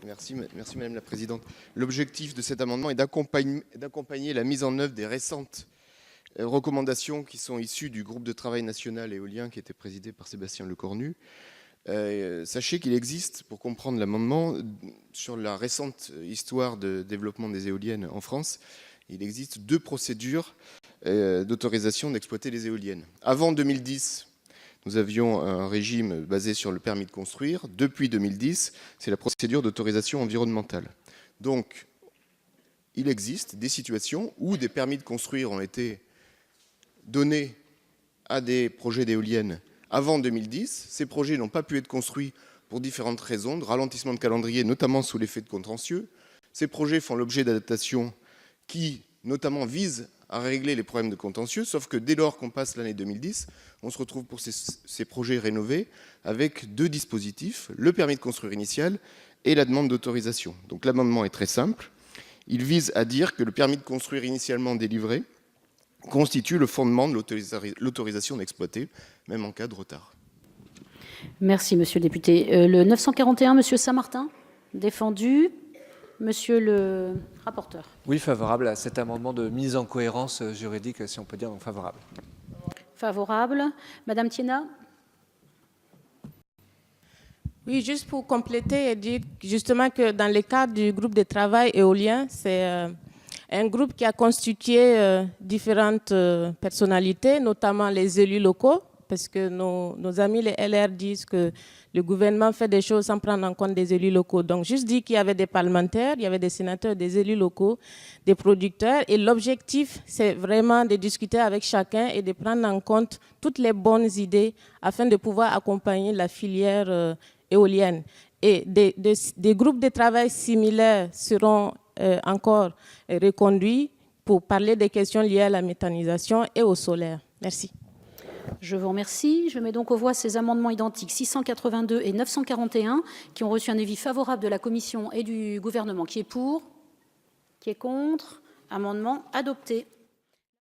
Merci Madame la Présidente. L'objectif de cet amendement est d'accompagner la mise en œuvre des récentes recommandations qui sont issues du groupe de travail national éolien qui était présidé par Sébastien Lecornu. Sachez qu'il existe, pour comprendre l'amendement, sur la récente histoire de développement des éoliennes en France, il existe 2 procédures d'autorisation d'exploiter les éoliennes. Avant 2010, nous avions un régime basé sur le permis de construire. Depuis 2010, c'est la procédure d'autorisation environnementale. Donc, il existe des situations où des permis de construire ont été donnés à des projets d'éoliennes avant 2010. Ces projets n'ont pas pu être construits pour différentes raisons, de ralentissement de calendrier, notamment sous l'effet de contentieux. Ces projets font l'objet d'adaptations qui, notamment, visent à régler les problèmes de contentieux, sauf que dès lors qu'on passe l'année 2010, on se retrouve pour ces projets rénovés avec 2 dispositifs, le permis de construire initial et la demande d'autorisation. Donc l'amendement est très simple. Il vise à dire que le permis de construire initialement délivré constitue le fondement de l'autorisation d'exploiter, même en cas de retard. Merci, monsieur le député. Le 941, monsieur Saint-Martin, défendu. Monsieur le rapporteur. Oui, favorable à cet amendement de mise en cohérence juridique, si on peut dire, donc favorable. Favorable. Madame Thiénat. Oui, juste pour compléter et dire justement que dans le cadre du groupe de travail éolien, c'est un groupe qui a constitué différentes personnalités, notamment les élus locaux, parce que nos amis les LR disent que le gouvernement fait des choses sans prendre en compte des élus locaux. Donc, juste dit qu'il y avait des parlementaires, il y avait des sénateurs, des élus locaux, des producteurs. Et l'objectif, c'est vraiment de discuter avec chacun et de prendre en compte toutes les bonnes idées afin de pouvoir accompagner la filière éolienne. Et des groupes de travail similaires seront encore reconduits pour parler des questions liées à la méthanisation et au solaire. Merci. Je vous remercie. Je mets donc aux voix ces amendements identiques 682 et 941 qui ont reçu un avis favorable de la Commission et du Gouvernement. Qui est pour? Qui est contre? Amendement adopté.